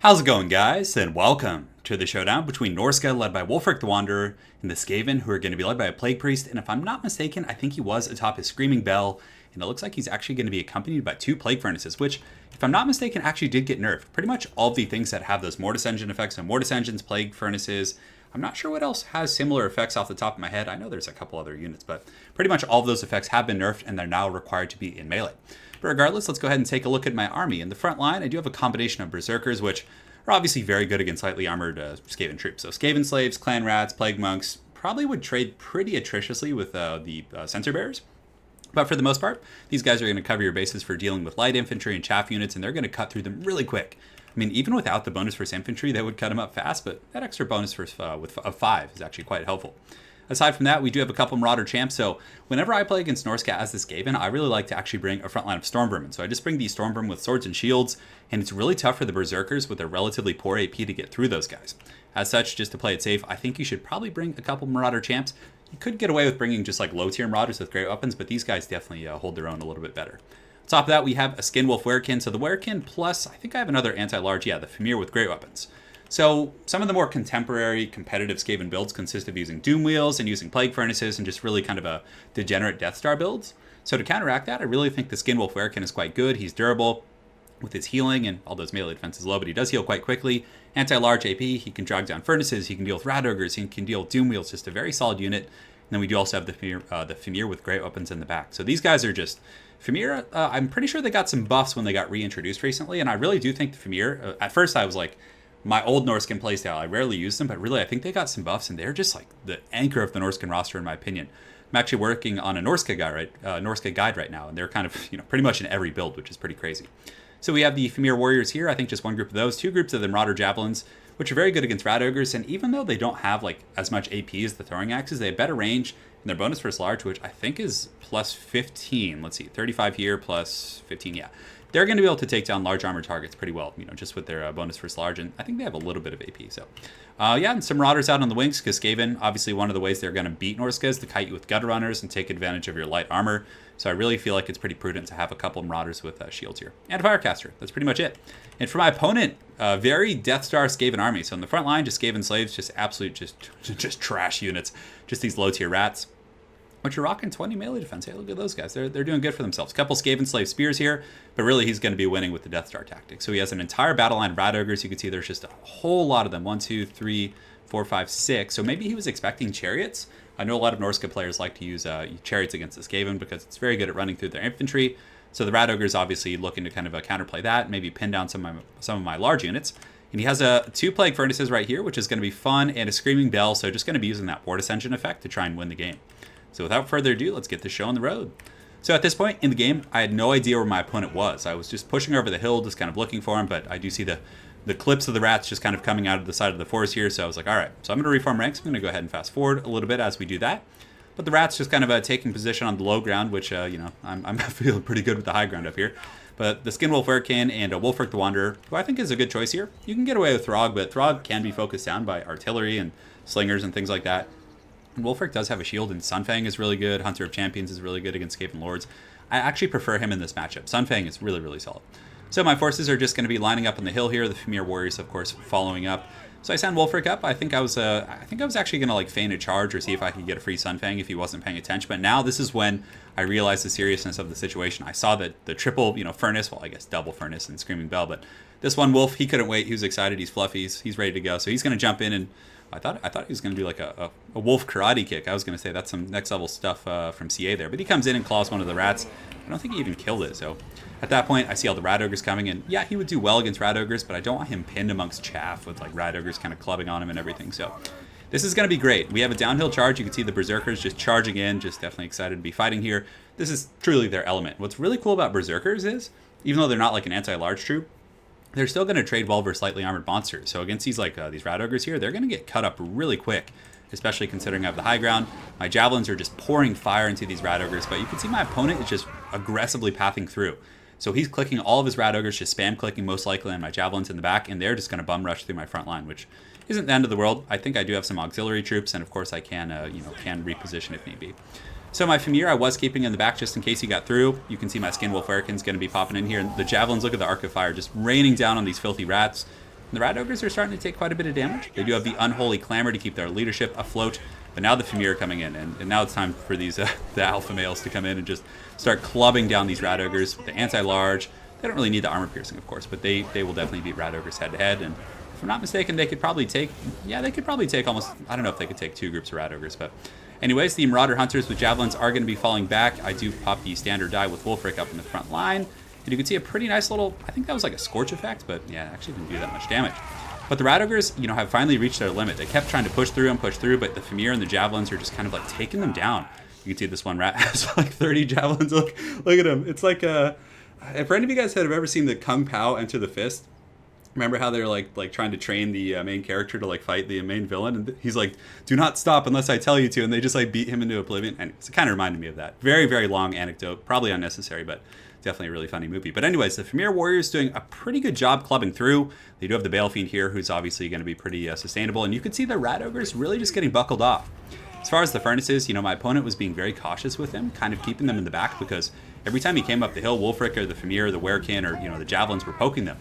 How's it going, guys? And welcome to the showdown between Norsca, led by Wulfric the Wanderer, and the Skaven, who are going to be led by a Plague Priest. And if I'm not mistaken, I think he was atop his Screaming Bell, and it looks like he's actually going to be accompanied by 2 Plague Furnaces, which, if I'm not mistaken, actually did get nerfed. Pretty much all of the things that have those Mortis Engine effects, so Mortis Engines, Plague Furnaces. I'm not sure what else has similar effects off the top of my head. I know there's a couple other units, but pretty much all of those effects have been nerfed, and they're now required to be in melee. But regardless, let's go ahead and take a look at my army. In the front line, I do have a combination of Berserkers, which are obviously very good against lightly armored Skaven troops. So Skaven Slaves, Clan Rats, Plague Monks probably would trade pretty atrociously with the Censer Bearers. But for the most part, these guys are going to cover your bases for dealing with light infantry and chaff units, and they're going to cut through them really quick. I mean, even without the bonus versus infantry, they would cut them up fast, but that extra bonus of 5 is actually quite helpful. Aside from that, we do have a couple Marauder champs, so whenever I play against Norsca as this Skaven, I really like to actually bring a front line of Stormvermin. So I just bring these Stormvermin with swords and shields, and it's really tough for the Berserkers with their relatively poor AP to get through those guys. As such, just to play it safe, I think you should probably bring a couple Marauder champs. You could get away with bringing just like low tier Marauders with great weapons, but these guys definitely hold their own a little bit better. On top of that, we have a Skinwolf Werekin. So the Werekin plus, I think I have another anti-large, the Fimir with great weapons. So some of the more contemporary competitive Skaven builds consist of using Doom Wheels and using Plague Furnaces and just really kind of a degenerate Death Star builds. So to counteract that, I really think the Skinwolf Werekin is quite good. He's durable with his healing, and although his melee defense is low, but he does heal quite quickly. Anti-large AP, he can drag down Furnaces, he can deal with Rat Ogres, he can deal with Doom Wheels, just a very solid unit. And then we do also have the Fimir with great weapons in the back. So these guys are just... Fimir, I'm pretty sure they got some buffs when they got reintroduced recently, and I really do think the Fimir, at first I was like, my old Norscan playstyle, I rarely use them, but really I think they got some buffs, and they're just like the anchor of the Norscan roster in my opinion. I'm actually working on a Norsca guide right now, and they're kind of pretty much in every build, which is pretty crazy. So we have the Fimir Warriors here. I think just one group of those, 2 groups of the Marauder Javelins, which are very good against Rat Ogres, and even though they don't have like as much AP as the Throwing Axes, they have better range, and their bonus versus large, which I think is plus 15. Let's see, 35 here plus 15, yeah. They're going to be able to take down large armor targets pretty well, just with their bonus versus large, and I think they have a little bit of AP. So, and some Marauders out on the wings, because Skaven, obviously one of the ways they're going to beat Norsca is to kite you with Gutter Runners and take advantage of your light armor. So I really feel like it's pretty prudent to have a couple Marauders with shields here. And a Firecaster. That's pretty much it. And for my opponent, very Death Star Skaven army. So in the front line, just Skaven Slaves, just absolute, just trash units. Just these low tier rats, which are rocking 20 melee defense. Hey, look at those guys. They're doing good for themselves. Couple Skaven Slave Spears here, but really he's going to be winning with the Death Star tactic. So he has an entire battle line of Rat Ogres. You can see there's just a whole lot of them. 1, 2, 3, 4, 5, 6. So maybe he was expecting Chariots. I know a lot of Norsca players like to use Chariots against the Skaven because it's very good at running through their infantry. So the Rat Ogres obviously looking to kind of counterplay that, maybe pin down some of my large units. And he has 2 Plague Furnaces right here, which is going to be fun, and a Screaming Bell. So just going to be using that Mortis Engine effect to try and win the game. So without further ado, let's get this show on the road. So at this point in the game, I had no idea where my opponent was. I was just pushing over the hill, just kind of looking for him, but I do see the clips of the rats just kind of coming out of the side of the forest here, so I was like, all right, so I'm going to reform ranks. I'm going to go ahead and fast forward a little bit as we do that. But the rats just kind of taking position on the low ground, which, I'm feeling pretty good with the high ground up here. But the Skinwolf Werekin and Wulfric the Wanderer, who I think is a good choice here. You can get away with Throg, but Throg can be focused down by artillery and slingers and things like that. And Wulfric does have a shield, and Sunfang is really good. Hunter of Champions is really good against Skaven Lords. I actually prefer him in this matchup. Sunfang is really, really solid. So my forces are just going to be lining up on the hill here. The Fimir Warriors, of course, following up. So I send Wulfric up. I think I was actually going to like feign a charge or see if I could get a free Sunfang if he wasn't paying attention. But now this is when I realized the seriousness of the situation. I saw that the triple, furnace, well, I guess double furnace and Screaming Bell, but this one Wolf, he couldn't wait. He was excited. He's fluffy. He's ready to go. So he's going to jump in, and I thought he was going to do like a wolf karate kick. I was going to say that's some next level stuff from CA there. But he comes in and claws one of the rats. I don't think he even killed it. So at that point, I see all the Rat Ogres coming. And yeah, he would do well against Rat Ogres, but I don't want him pinned amongst chaff with like Rat Ogres kind of clubbing on him and everything. So this is going to be great. We have a downhill charge. You can see the Berserkers just charging in. Just definitely excited to be fighting here. This is truly their element. What's really cool about Berserkers is, even though they're not like an anti-large troop, they're still going to trade well versus slightly armored monsters. So against these these Rat Ogres here, they're going to get cut up really quick, especially considering I have the high ground. My Javelins are just pouring fire into these Rat Ogres, but you can see my opponent is just aggressively pathing through. So he's clicking all of his Rat Ogres, just spam clicking most likely on my Javelins in the back, and they're just going to bum rush through my front line, which isn't the end of the world. I think I do have some auxiliary troops, and of course I can reposition if need be. So my Fimir I was keeping in the back just in case he got through. You can see my Skinwolf Werekin's going to be popping in here. And the Javelins, look at the Arc of Fire just raining down on these filthy rats. And the Rat Ogres are starting to take quite a bit of damage. They do have the Unholy Clamor to keep their leadership afloat, but now the Famir are coming in, and now it's time for these the alpha males to come in and just start clubbing down these Rat Ogres. The anti-large, they don't really need the armor piercing, of course, but they will definitely beat Rat Ogres head to head. And if I'm not mistaken, they could probably take, almost, I don't know if they could take 2 groups of Rat Ogres, but anyways, the Marauder Hunters with Javelins are going to be falling back. I do pop the standard die with Wulfric up in the front line, and you can see a pretty nice little, I think that was like a Scorch effect, but yeah, it actually didn't do that much damage. But the Rat Ogres, have finally reached their limit. They kept trying to push through, but the Famir and the Javelins are just kind of like taking them down. You can see this one rat has like 30 Javelins. Look at him. It's like, for any of you guys that have ever seen the Kung Pao Enter the Fist, remember how they're like trying to train the main character to like fight the main villain, and he's like, "Do not stop unless I tell you to," and they just like beat him into oblivion. And it kind of reminded me of that. Very, very long anecdote, probably unnecessary, but definitely a really funny movie. But anyways, the Famir Warriors doing a pretty good job clubbing through. They do have the Bale Fiend here, who's obviously going to be pretty sustainable, and you can see the Rat Ogres really just getting buckled off. As far as the Furnaces, my opponent was being very cautious with him, kind of keeping them in the back, because every time he came up the hill, Wulfric or the Famir, the Werekin, or the Javelins were poking them.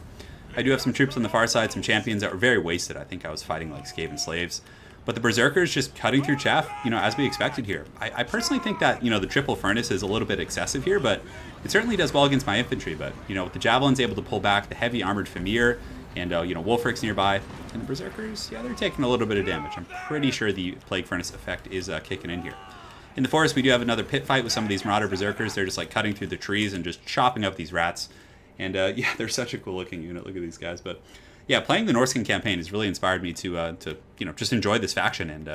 I do have some troops on the far side, some champions that were very wasted. I think I was fighting like Skaven slaves. But the Berserkers just cutting through chaff, as we expected here. I personally think that, the triple furnace is a little bit excessive here, but it certainly does well against my infantry. But, with the Javelins able to pull back, the heavy armored Famir, and, Wulfric's nearby, and the Berserkers, yeah, they're taking a little bit of damage. I'm pretty sure the Plague Furnace effect is kicking in here. In the forest, we do have another pit fight with some of these Marauder Berserkers. They're just like cutting through the trees and just chopping up these rats. And yeah, they're such a cool looking unit. Look at these guys. But yeah, playing the Norscan campaign has really inspired me to just enjoy this faction. And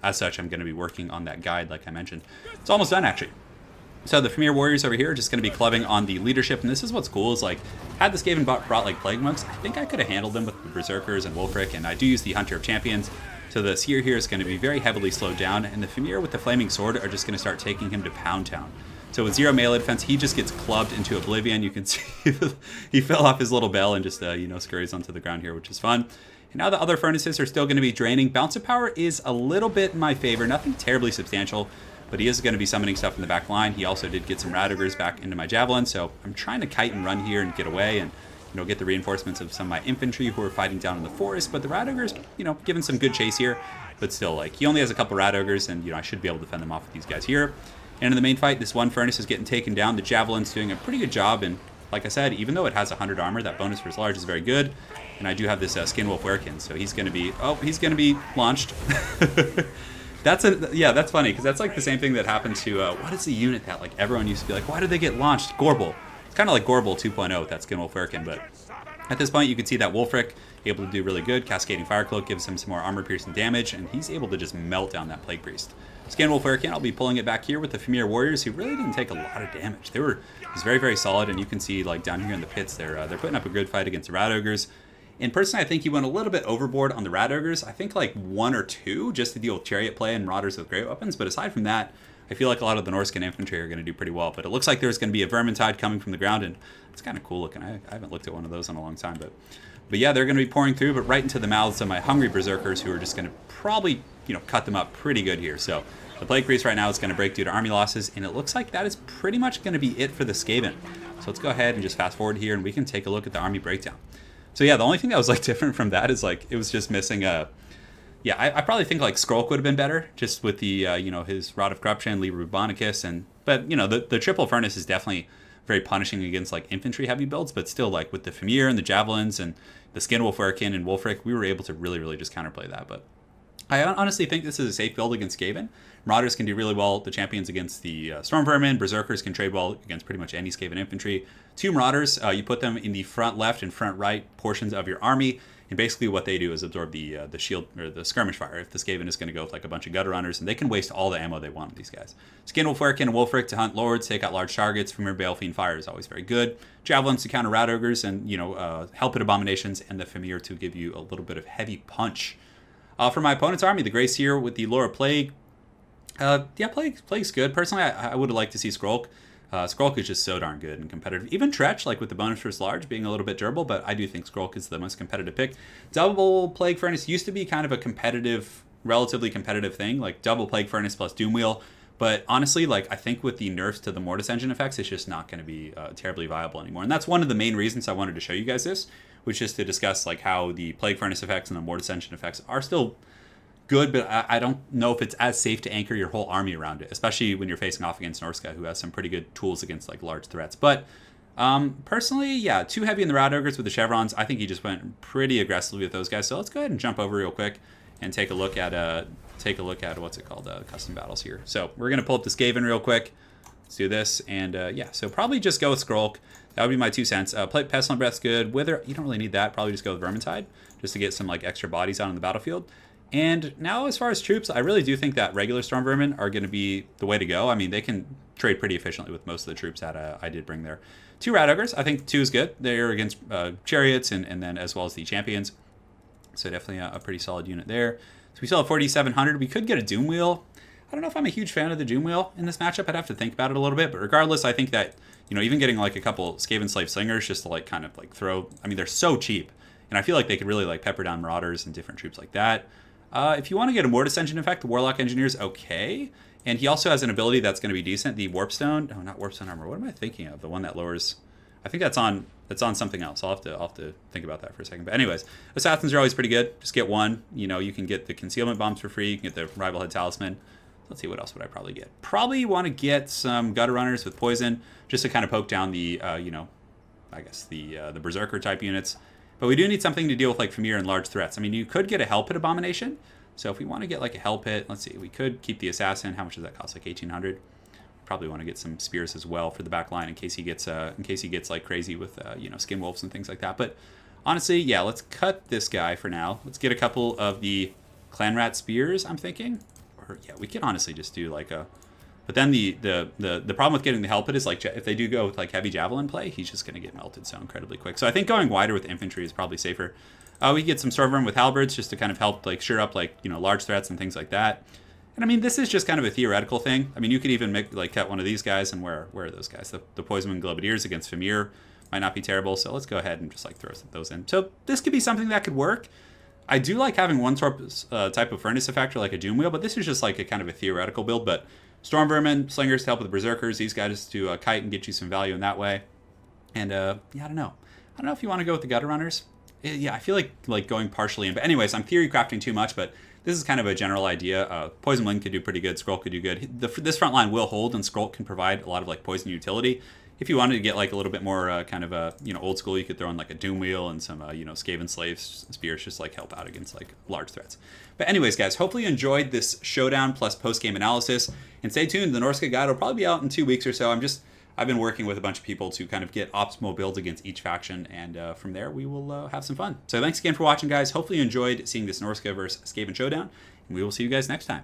as such, I'm going to be working on that guide, like I mentioned. It's almost done, actually. So the Famir Warriors over here are just going to be clubbing on the leadership. And this is what's cool is, like, had the Skaven brought like Plague Monks, I think I could have handled them with the Berserkers and Wulfric. And I do use the Hunter of Champions. So the Seer here is going to be very heavily slowed down. And the Famir with the Flaming Sword are just going to start taking him to Pound Town. So with 0 melee defense, he just gets clubbed into oblivion. You can see he fell off his little bell and just, scurries onto the ground here, which is fun. And now the other furnaces are still going to be draining. Bounce of Power is a little bit in my favor. Nothing terribly substantial, but he is going to be summoning stuff in the back line. He also did get some Rat Ogres back into my Javelin, so I'm trying to kite and run here and get away and, get the reinforcements of some of my infantry who are fighting down in the forest. But the Rat Ogres, giving some good chase here. But still, like, he only has a couple Rat Ogres, and, I should be able to fend them off with these guys here. And in the main fight, this one furnace is getting taken down. The Javelin's doing a pretty good job, and like I said, even though it has 100 armor, that bonus for his large is very good. And I do have this Skinwolf Werekin, so he's going to be launched. That's funny, because that's like the same thing that happened to, what is the unit that like everyone used to be like, why did they get launched? Gorbel. It's kind of like Gorbel 2.0 with that Skinwolf Werekin, but at this point you can see that Wulfric able to do really good. Cascading Fire Cloak gives him some more armor piercing damage, and he's able to just melt down that Plague Priest. Skinwolf Werekin, I'll be pulling it back here with the Famir Warriors, who really didn't take a lot of damage. It was very, very solid, and you can see like down here in the pits, they're putting up a good fight against the Rat Ogres. And personally, I think he went a little bit overboard on the Rat Ogres. I think like 1 or 2 just to deal with Chariot play and Marauders with great weapons. But aside from that, I feel like a lot of the Norscan infantry are going to do pretty well. But it looks like there's going to be a Vermintide coming from the ground, and it's kind of cool looking. I haven't looked at one of those in a long time. But yeah, they're going to be pouring through, but right into the mouths of my hungry Berserkers, who are just going to probably, cut them up pretty good here. So the Plague Priest right now is going to break due to army losses, and it looks like that is pretty much going to be it for the Skaven. So let's go ahead and just fast forward here, and we can take a look at the army breakdown. So yeah, the only thing that was like different from that is like it was just missing a. Yeah, I probably think like Skrulk would have been better just with the his Rod of Corruption, Liber Rubonicus, but the triple furnace is definitely very punishing against like infantry heavy builds, but still like with the Famir and the Javelins and the Skinwolf Werekin and Wulfric, we were able to really just counterplay that. But I honestly think this is a safe build against Skaven. Marauders can do really well. The champions against the Storm Vermin. Berserkers can trade well against pretty much any Skaven infantry. 2 Marauders, you put them in the front left and front right portions of your army, and basically what they do is absorb the shield or the skirmish fire. If the Skaven is going to go with like a bunch of gutter runners, and they can waste all the ammo they want with these guys. Skinwolf Werekin and Wulfric to hunt lords, take out large targets. From your Balefiend fire is always very good. Javelins to counter Rat Ogres and Helpit Abominations, and the Famir to give you a little bit of heavy punch. For my opponent's army, the Grey Seer with the Lore of Plague. Plague's good. Personally, I would have liked to see Skrulk. Skrulk is just so darn good and competitive. Even Tretch, like with the bonus versus large, being a little bit durable, but I do think Skrulk is the most competitive pick. Double Plague Furnace used to be kind of a relatively competitive thing, like double Plague Furnace plus Doom Wheel. But honestly, like I think with the nerfs to the Mortis engine effects, it's just not going to be terribly viable anymore. And that's one of the main reasons I wanted to show you guys this, which is to discuss like how the Plague Furnace effects and the Mortis Engine effects are still good, but I don't know if it's as safe to anchor your whole army around it, especially when you're facing off against Norsca, who has some pretty good tools against like large threats. But personally, yeah, too heavy in the Rat Ogres with the chevrons. I think he just went pretty aggressively with those guys. So let's go ahead and jump over real quick and take a look at what's it called, custom battles here. So we're gonna pull up the Skaven real quick. Let's do this, and yeah, so probably just go with Skrulk. That would be my 2 cents. Pestilent Breath's good. Wither, you don't really need that. Probably just go with Vermintide, just to get some like extra bodies out on the battlefield. And now, as far as troops, I really do think that regular Storm Vermin are going to be the way to go. I mean, they can trade pretty efficiently with most of the troops that I did bring there. 2 Rat Ogres, I think 2 is good. They're against Chariots and then as well as the Champions. So definitely a pretty solid unit there. So we still have 4,700. We could get a Doom Wheel. I don't know if I'm a huge fan of the Doom Wheel in this matchup. I'd have to think about it a little bit. But regardless, I think that, you know, even getting like a couple Skaven Slave Slingers just to like kind of like throw, I mean, they're so cheap. And I feel like they could really like pepper down Marauders and different troops like that. If you want to get a Mortis Engine effect, the Warlock Engineer's okay. And he also has an ability that's going to be decent. The Warpstone, no, not Warpstone Armor. What am I thinking of? The one that lowers, I think that's on something else. I'll have to think about that for a second. But anyways, Assassins are always pretty good. Just get one. You know, you can get the Concealment Bombs for free. You can get the Rival Head Talisman. Let's see, what else would I probably get? Probably want to get some Gutter Runners with Poison, just to kind of poke down the, you know, I guess the Berserker type units. But we do need something to deal with like Famir and large threats. I mean, you could get a Hell Pit Abomination. So if we want to get like a Hell Pit, let's see, we could keep the Assassin. How much does that cost? Like 1,800. Probably want to get some Spears as well for the back line in case he gets like crazy with you know, Skin Wolves and things like that. But honestly, yeah, let's cut this guy for now. Let's get a couple of the Clan Rat Spears, I'm thinking. Or yeah, we could honestly just do like a. But then the problem with getting the Hell Pit is like if they do go with like heavy Javelin play, he's just going to get melted so incredibly quick. So I think going wider with infantry is probably safer. We could get some Stormvermin with Halberds just to kind of help like sure up like, you know, large threats and things like that. And I mean, this is just kind of a theoretical thing. I mean, you could even make like cut one of these guys, and where are those guys? The Poisonwind Globadiers against Famir might not be terrible. So let's go ahead and just like throw those in. So this could be something that could work. I do like having one type of Furnace effect or like a Doom Wheel, but this is just like a kind of a theoretical build. But Storm Vermin, Slingers to help with Berserkers, these guys to kite and get you some value in that way. And yeah, I don't know if you want to go with the Gutter Runners. Yeah, I feel like going partially in. But anyways, I'm theory crafting too much, but this is kind of a general idea. Poison Wind could do pretty good. Skrull could do good. This front line will hold, and Skrull can provide a lot of like poison utility. If you wanted to get like a little bit more kind of a, you know, old school, you could throw in like a Doom Wheel and some you know, Skaven Slaves Spears just like help out against like large threats. But anyways, guys, hopefully you enjoyed this showdown plus post game analysis, and stay tuned. The Norsca guide will probably be out in 2 weeks or so. I've been working with a bunch of people to kind of get optimal builds against each faction, and from there we will have some fun. So thanks again for watching, guys. Hopefully you enjoyed seeing this Norsca versus Skaven showdown, and we will see you guys next time.